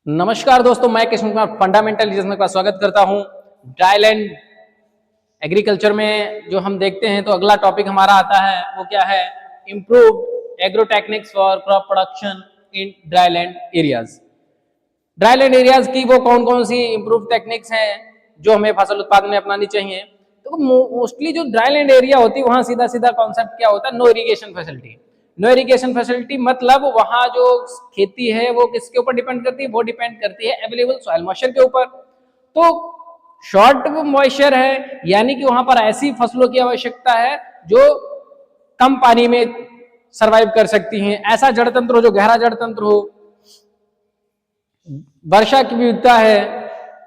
नमस्कार दोस्तों, मैं कृष्ण कुमार फंडामेंटल रीजन का स्वागत करता हूं। ड्राईलैंड एग्रीकल्चर में जो हम देखते हैं तो अगला टॉपिक हमारा आता है वो क्या है, improve agro techniques for crop production in dryland areas. Dryland areas की वो कौन कौन सी इम्प्रूव टेक्निक्स हैं जो हमें फसल उत्पादन में अपनानी चाहिए। तो मोस्टली जो ड्राईलैंड एरिया होती है वहां सीधा सीधा कॉन्सेप्ट क्या होता है, no irrigation facility. No irrigation facility मतलब वहां जो खेती है वो किसके ऊपर डिपेंड करती है, वो डिपेंड करती है अवेलेबल सॉइल मॉइस्चर के ऊपर। तो शॉर्ट मॉइस्चर है, यानी कि वहां पर ऐसी फसलों की आवश्यकता है जो कम पानी में सरवाइव कर सकती हैं। ऐसा जड़ तंत्र हो जो गहरा जड़ तंत्र हो, वर्षा की विविधता है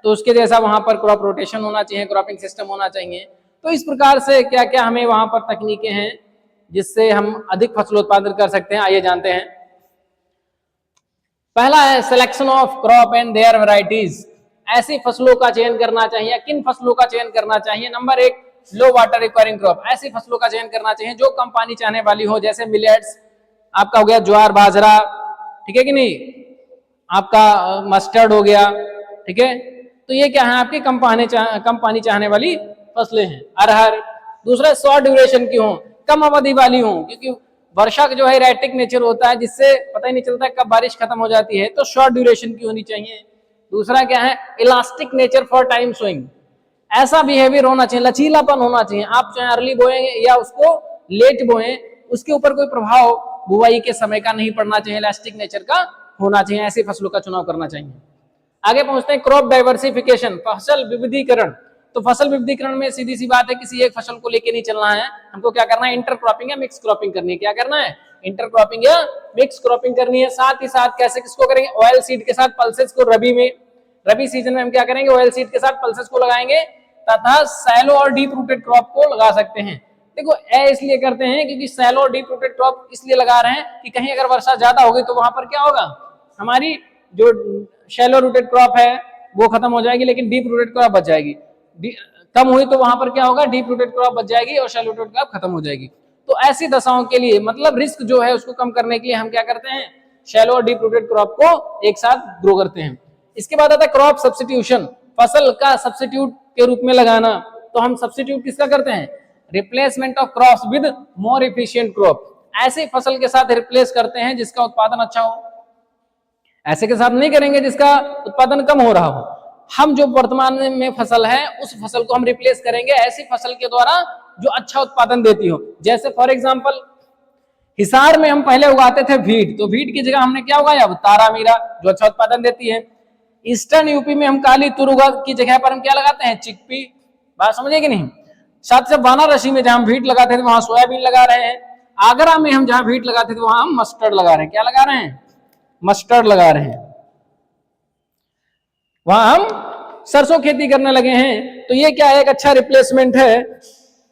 तो उसके जैसा वहां पर क्रॉप रोटेशन होना चाहिए, क्रॉपिंग सिस्टम होना चाहिए। तो इस प्रकार से क्या क्या हमें वहां पर तकनीकें हैं जिससे हम अधिक फसल उत्पादन कर सकते हैं, आइए जानते हैं। पहला है selection of crop and their varieties. ऐसी फसलों का चयन करना चाहिए। किन फसलों का चयन करना चाहिए? नंबर एक, लो वाटर रिक्वायरिंग क्रॉप। ऐसी फसलों का चयन करना चाहिए जो कम पानी चाहने वाली हो, जैसे मिलेट्स, आपका हो गया ज्वार बाजरा, ठीक है कि नहीं, आपका मस्टर्ड हो गया, ठीक है। तो ये क्या है, आपकी कम पानी चाहने वाली फसलें हैं। अरहर। दूसरा, शॉर्ट ड्यूरेशन की हो, कम अवधि वाली हो, क्योंकि वर्षा का जो है एरेटिक नेचर होता है जिससे पता ही नहीं चलता कब बारिश खत्म हो जाती है, तो शॉर्ट ड्यूरेशन की होनी चाहिए। दूसरा क्या है, elastic nature for time swing. ऐसा बिहेवियर होना चाहिए, लचीलापन होना चाहिए। आप चाहे अर्ली बोएंगे या उसको लेट बोएं, उसके ऊपर कोई प्रभाव बुवाई के समय का नहीं पड़ना चाहिए, इलास्टिक नेचर का होना चाहिए। ऐसी फसलों का चुनाव करना चाहिए। आगे पहुंचते हैं क्रॉप डाइवर्सिफिकेशन, फसल विविधीकरण। तो फसल विविधीकरण में सीधी सी बात है, किसी एक फसल को लेके नहीं चलना है, हमको क्या करना है, इंटर क्रॉपिंग या मिक्स क्रॉपिंग करनी है। क्या करना है, इंटर क्रॉपिंग या मिक्स क्रॉपिंग करनी है। साथ ही साथ कैसे किसको करेंगे, ऑयल सीड के साथ पल्सेस को रबी में, रबी सीजन में हम क्या करेंगे, ऑयल सीड के साथ पल्सेस को लगाएंगे तथा सैलो और डीप रूटेड क्रॉप को लगा सकते हैं। देखो ए इसलिए करते हैं क्योंकि सैलो और डीप रूटेड क्रॉप इसलिए लगा रहे हैं कि कहीं अगर वर्षा ज्यादा होगी तो वहां पर क्या होगा, हमारी जो शैलो रूटेड क्रॉप है वो खत्म हो जाएगी, लेकिन डीप रूटेड क्रॉप बच जाएगी। कम हुई तो वहां पर क्या होगा, डीप रूटेड क्रॉप बच जाएगी और शैलो रूटेड क्रॉप खत्म हो जाएगी। तो ऐसी दशाओं के लिए, मतलब रिस्क जो है उसको कम करने के लिए हम क्या करते हैं, शैलो और डीप रूटेड क्रॉप को एक साथ ग्रो करते हैं। इसके बाद आता है क्रॉप सब्स्टिट्यूशन, फसल का सब्स्टिट्यूट के रूप में लगाना। तो हम सब्स्टिट्यूट किसका करते हैं, replacement of crops with more efficient crop. ऐसे फसल के साथ रिप्लेस करते हैं जिसका उत्पादन अच्छा हो, ऐसे के साथ नहीं करेंगे जिसका उत्पादन कम हो रहा हो। हम जो वर्तमान में फसल है उस फसल को हम रिप्लेस करेंगे ऐसी फसल के द्वारा जो अच्छा उत्पादन देती हो। जैसे फॉर एग्जांपल हिसार में हम पहले उगाते थे वीट, तो वीट की जगह हमने क्या उगाया, अब तारा मीरा जो अच्छा उत्पादन देती है। ईस्टर्न यूपी में हम काली तुर की जगह पर हम क्या लगाते हैं, चिकपी। बात समझे कि नहीं। साथ से वाराणसी में जहां हम वीट लगाते थे वहां सोयाबीन लगा रहे हैं। आगरा में हम जहां वीट लगाते थे वहां हम मस्टर्ड लगा रहे हैं। क्या लगा रहे हैं, मस्टर्ड लगा रहे हैं। वहां हम सरसों खेती करने लगे हैं। तो ये क्या है, एक अच्छा रिप्लेसमेंट है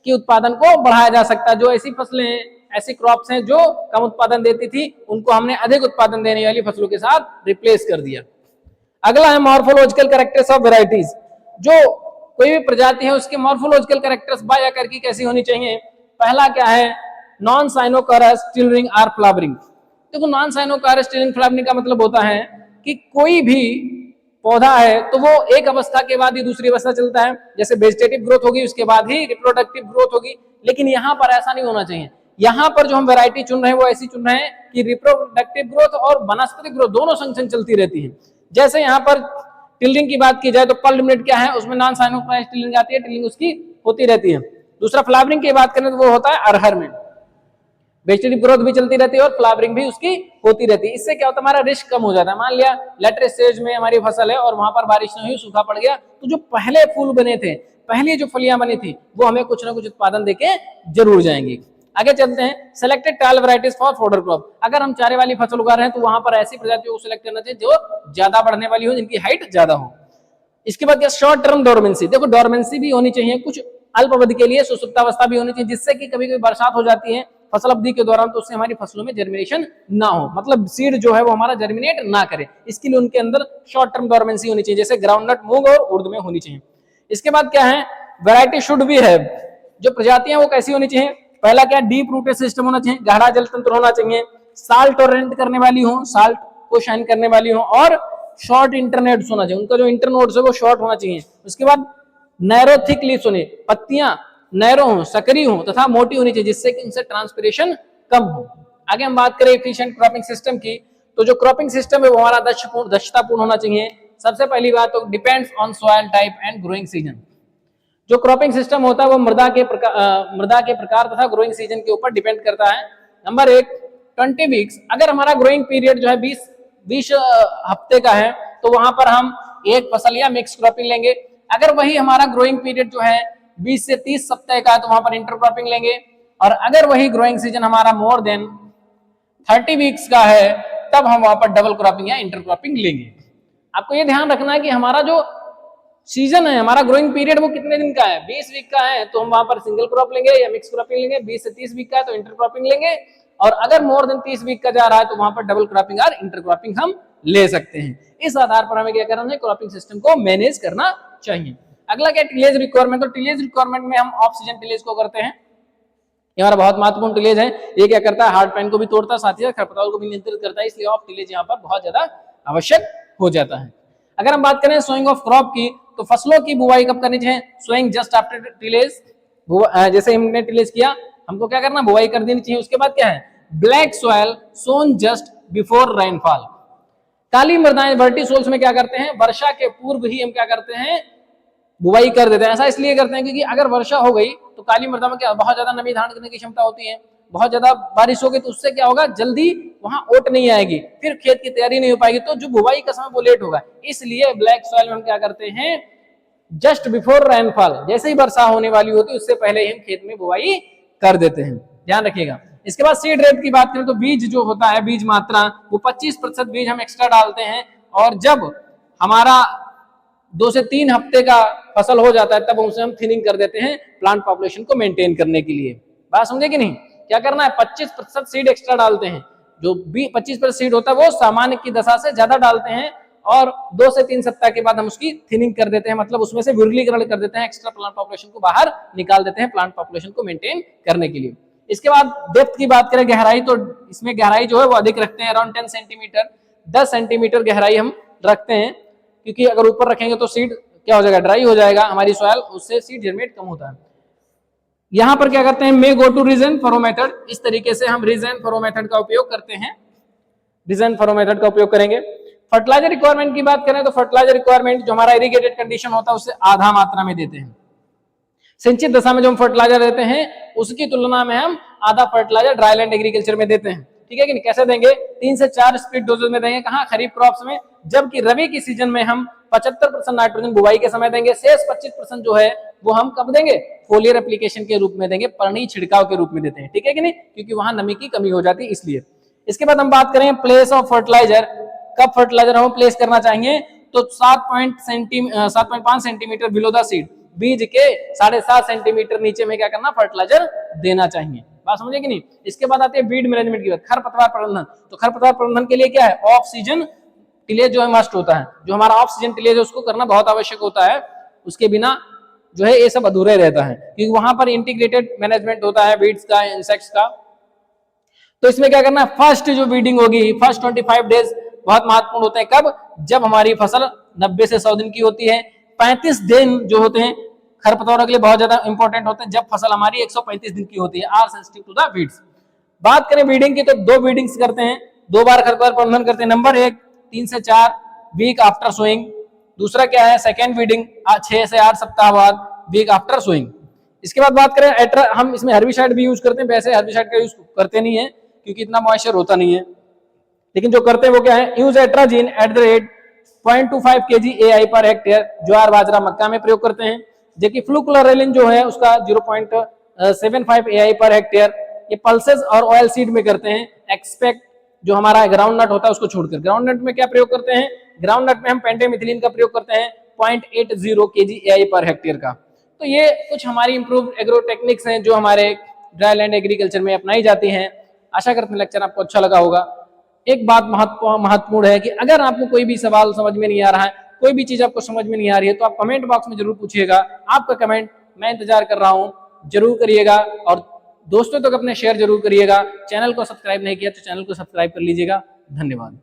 कि उत्पादन को बढ़ाया जा सकता है। जो ऐसी फसलें हैं, ऐसी क्रॉप्स हैं जो कम उत्पादन देती थी, उनको हमने अधिक उत्पादन देने वाली फसलों के साथ रिप्लेस कर दिया। अगला है मॉर्फोलॉजिकल कैरेक्टर्स ऑफ वेराइटीज। जो कोई भी प्रजाति है उसके मॉर्फोलॉजिकल कैरेक्टर्स बाय आकर की कैसी होनी चाहिए। पहला क्या है, नॉन साइनोकायरस टिलरिंग आर फ्लावरिंग। देखो नॉन साइनोकायरस टिलरिंग फ्लावरिंग का मतलब होता है कि कोई भी पौधा है तो वो एक अवस्था के बाद ही दूसरी अवस्था चलता है। जैसे वेजिटेटिव ग्रोथ होगी उसके बाद ही रिप्रोडक्टिव ग्रोथ होगी, लेकिन यहाँ पर ऐसा नहीं होना चाहिए। यहाँ पर जो हम वैरायटी चुन रहे हैं वो ऐसी चुन रहे हैं कि रिप्रोडक्टिव ग्रोथ और वनस्पतिक ग्रोथ दोनों संग संग चलती रहती है। जैसे यहाँ पर टिलरिंग की बात की जाए तो पल्मिनेट क्या है, उसमें नॉन साइनोकायरस टिलरिंग आती है, टिलरिंग उसकी होती रहती है। दूसरा फ्लावरिंग की बात करें तो वो होता है अरहर में, वेजिटेटिव ग्रोथ भी चलती रहती है और फ्लावरिंग भी उसकी होती रहती है। इससे क्या होता है, हमारा रिस्क कम हो जाता है। मान लिया लेटर स्टेज में हमारी फसल है और वहां पर बारिश नहीं हुई, सूखा पड़ गया, तो जो पहले फूल बने थे, पहली जो फलियां बनी थी, वो हमें कुछ ना कुछ उत्पादन देके जरूर जाएंगी। आगे चलते हैं, सेलेक्टेड टाल वैरायटीज फॉर फोडर क्रॉप। अगर हम चारे वाली फसल उगा रहे हैं तो वहां पर ऐसी प्रजातियों को सिलेक्ट करना चाहिए जो ज्यादा बढ़ने वाली हो, जिनकी हाइट ज्यादा हो। इसके बाद क्या, शॉर्ट टर्म डोरमेंसी। देखो डोरमेंसी भी होनी चाहिए, कुछ अल्प अवधि के लिए सुसुप्तावस्था भी होनी चाहिए, जिससे कि कभी कभी बरसात हो जाती है फसल अवधि के दौरान तो उससे हमारी फसलों में जर्मिनेशन ना हो, मतलब सीड जो है वो हमारा जर्मिनेट ना करे। इसके लिए उनके अंदर शॉर्ट टर्म डोरमेंसी होनी चाहिए, जैसे ग्राउंडनट, मूंग और उर्द में होनी चाहिए। इसके बाद क्या है, वैरायटी शुड बी है। जो प्रजातियां वो कैसी होनी चाहिए, पहला क्या, डीप रूटेड सिस्टम होना चाहिए, गहरा जल तंत्र होना चाहिए, साल्ट टॉलरेंट करने वाली हो, साल्ट को शाइन करने वाली हो, और शॉर्ट इंटरनेट्स होना चाहिए, उनका जो इंटरनोड्स है वो शॉर्ट होना चाहिए। उसके बाद नैरो थिक लीव्स होने, पत्तियां नैरो हो, सकरी हो तथा मोटी होनी चाहिए, जिससे कि इनसे ट्रांसपिरेशन कम हो। आगे हम बात करें एफिशिएंट क्रॉपिंग सिस्टम की, तो जो क्रॉपिंग सिस्टम है वो हमारा दक्षतापूर्ण होना चाहिए। सबसे पहली बात तो depends on soil type and growing season. जो क्रॉपिंग सिस्टम होता है वो मृदा के प्रकार तथा ग्रोइंग सीजन के ऊपर डिपेंड करता है। नंबर 1, 20 वीक्स, अगर हमारा ग्रोइंग पीरियड जो है 20 हफ्ते का है तो वहां पर हम एक फसल या मिक्स क्रॉपिंग लेंगे। अगर वही हमारा ग्रोइंग पीरियड जो है 20 से 30 सप्ताह का है तो वहां पर इंटरक्रॉपिंग लेंगे। और अगर वही ग्रोइंग सीजन हमारा मोर देन 30 वीक्स का है तब हम वहां पर डबल क्रॉपिंग या इंटरक्रॉपिंग लेंगे। आपको ये ध्यान रखना है कि हमारा जो सीजन है, हमारा ग्रोइंग पीरियड वो कितने दिन का है, 20 वीक का है तो हम वहां पर सिंगल क्रॉप लेंगे या मिक्स क्रॉपिंग लेंगे। 20 से 30 वीक का है तो इंटरक्रॉपिंग लेंगे। और अगर मोर देन 30 वीक का जा रहा है तो वहां पर डबल क्रॉपिंग और इंटरक्रॉपिंग हम ले सकते हैं। इस आधार पर हमें क्या करना है, क्रॉपिंग सिस्टम को मैनेज करना चाहिए। अगला क्या, टिलेज रिक्वायरमेंट। तो टिलेज रिक्वायरमेंट में हम ऑफ सीजन टिलेज को करते हैं। ये हमारा बहुत महत्वपूर्ण टिलेज है। ये क्या करता है, हार्ड पैन को भी तोड़ता है, साथ ही खरपतवार को भी नियंत्रित करता है, इसलिए ऑफ टिलेज यहाँ पर बहुत ज्यादा आवश्यक हो जाता है। अगर हम बात करें सोइंग ऑफ क्रॉप की, तो फसलों की बुवाई कब करनी चाहिए, सोइंग जस्ट आफ्टर टिलेज। जैसे हमने टिलेज किया, हमको क्या करना, बुवाई कर देनी चाहिए। उसके बाद क्या है, ब्लैक सॉइल सोन जस्ट बिफोर रेनफॉल। काली मृदाएं वर्टी सोल्स में क्या करते हैं, वर्षा के पूर्व ही हम क्या करते हैं, बुवाई कर देते हैं। ऐसा इसलिए करते हैं क्योंकि अगर वर्षा हो गई तो काली मृदा में क्या बहुत ज्यादा नमी धारण करने की क्षमता होती है, बहुत ज्यादा बारिश हो गई तो उससे क्या होगा, जल्दी वहां ओट नहीं आएगी, फिर खेत की तैयारी नहीं हो पाएगी, तो जो बुवाई का समय वो लेट होगा। इसलिए ब्लैक सॉइल में हम क्या करते हैं, जस्ट बिफोर रेनफॉल, जैसे ही वर्षा होने वाली होती है उससे पहले ही हम खेत में बुवाई कर देते हैं, ध्यान रखिएगा। इसके बाद सीड रेट की बात करें तो बीज जो होता है, बीज मात्रा वो 25% बीज हम एक्स्ट्रा डालते हैं। और जब हमारा 2 से 3 हफ्ते का फसल हो जाता है तब उसे हम थिनिंग कर देते हैं प्लांट पॉपुलेशन को मेंटेन करने के लिए। बात समझे कि नहीं, क्या करना है, 25% सीड एक्स्ट्रा डालते हैं। जो 25% सीड होता है वो सामान्य की दशा से ज्यादा डालते हैं और 2 से 3 सप्ताह के बाद हम उसकी थिनिंग कर देते हैं, मतलब उसमें से विरलीकरण कर देते हैं, एक्स्ट्रा प्लांट पॉपुलेशन को बाहर निकाल देते हैं प्लांट पॉपुलेशन को मेंटेन करने के लिए। इसके बाद डेप्थ की बात करें, गहराई, तो इसमें गहराई जो है वो अधिक रखते हैं, अराउंड 10 सेंटीमीटर, 10 सेंटीमीटर गहराई हम रखते हैं, क्योंकि अगर ऊपर रखेंगे तो सीड क्या हो जाएगा, ड्राई हो जाएगा हमारी सॉइल, उससे सीड जर्मिनेट कम होता है। यहां पर क्या करते हैं, मे गो टू रीजन फरो मेथड, इस तरीके से हम रीजन फरो मेथड का उपयोग करते हैं, रीजन फरो मेथड का उपयोग करेंगे। फर्टिलाइजर रिक्वायरमेंट की बात करें तो फर्टिलाइजर रिक्वायरमेंट जो हमारा इरिगेटेड कंडीशन होता है उससे आधा मात्रा में देते हैं। सिंचित दशा में जो हम फर्टिलाइजर देते हैं उसकी तुलना में हम आधा फर्टिलाइजर ड्राईलैंड एग्रीकल्चर में देते हैं, ठीक है कि नहीं। कैसे देंगे, 3 से 4 स्प्लिट डोजेज में देंगे, कहां, खरीफ क्रॉप्स में, जबकि रबी की सीजन में हम 75% नाइट्रोजन बुवाई के समय देंगे, शेष 25% जो है वो हम कब देंगे, फोलियर एप्लीकेशन के रूप में देंगे, पर्णी छिड़काव के रूप में देते हैं, ठीक है कि नहीं, क्योंकि वहां नमी की कमी हो जाती है इसलिए। इसके बाद हम बात करें प्लेस ऑफ फर्टिलाइजर, कब फर्टिलाइजर हम प्लेस करना चाहिए, तो 7.5 सेंटीमीटर बिलो द सीड, बीज के 7.5 सेंटीमीटर नीचे में क्या करना, फर्टिलाइजर देना चाहिए। बात समझे कि नहीं। इसके बाद आते हैं वीड मैनेजमेंट की बात, खरपतवार प्रबंधन। तो खरपतवार प्रबंधन के लिए क्या है, ऑफ सीजन टिलेज जो है मस्ट होता है, जो हमारा ऑफ सीजन टिलेज है उसको करना बहुत आवश्यक होता है, उसके बिना जो है ये सब अधूरे रहता है, क्योंकि वहां पर इंटीग्रेटेड मैनेजमेंट होता है वीड्स का, इंसेक्ट्स का। तो इसमें क्या करना है, फर्स्ट जो वीडिंग होगी, फर्स्ट 25 डेज बहुत महत्वपूर्ण होते हैं, कब, जब हमारी फसल 90 से 100 दिन की होती है। 35 दिन जो होते हैं खरपतवारों के लिए बहुत ज्यादा इंपॉर्टेंट होते हैं, जब फसल हमारी 135 दिन की होती है, are sensitive to the weeds. बात करें वीडिंग की तो 2 वीडिंग्स करते हैं, 2 बार खरपतवार प्रबंधन करते हैं। नंबर 1 3 से 4 वीक आफ्टर सोइंग, दूसरा क्या है, सेकेंड वीडिंग 6 से 8 सप्ताह बाद वीक आफ्टर सोइंग। इसके बाद बात करें हम इसमें हर्बिसाइड भी यूज करते हैं, वैसे हर्बिसाइड का यूज करते नहीं है क्योंकि इतना मॉइस्चर होता नहीं है, लेकिन जो करते हैं वो क्या है, use atrazine at the rate 0.25 kg AI per hectare, ज्वार बाजरा मक्का में प्रयोग करते हैं, जबकि फ्लूक्लोरेलिन जो है उसका 0.75 AI पर हेक्टेयर ये पल्सेस और ऑयल सीड में करते हैं। एक्सपेक्ट जो हमारा ग्राउंड नट होता है उसको छोड़कर, ग्राउंड नट में क्या प्रयोग करते हैं, ग्राउंड नट में हम पेंटेमिथिलीन का प्रयोग करते हैं 0.80 kg AI पर हेक्टेयर का। तो ये कुछ हमारी इंप्रूव एग्रो टेक्निक्स हैं जो हमारे ड्राईलैंड एग्रीकल्चर में अपनाई जाती हैं। आशा करते हैं लेक्चर आपको अच्छा लगा होगा। एक बात महत्वपूर्ण है कि अगर आपको कोई भी सवाल समझ में नहीं आ रहा है, कोई भी चीज आपको समझ में नहीं आ रही है, तो आप कमेंट बॉक्स में जरूर पूछिएगा, आपका कमेंट मैं इंतजार कर रहा हूं, जरूर करिएगा और दोस्तों तक अपने शेयर जरूर करिएगा। चैनल को सब्सक्राइब नहीं किया तो चैनल को सब्सक्राइब कर लीजिएगा। धन्यवाद।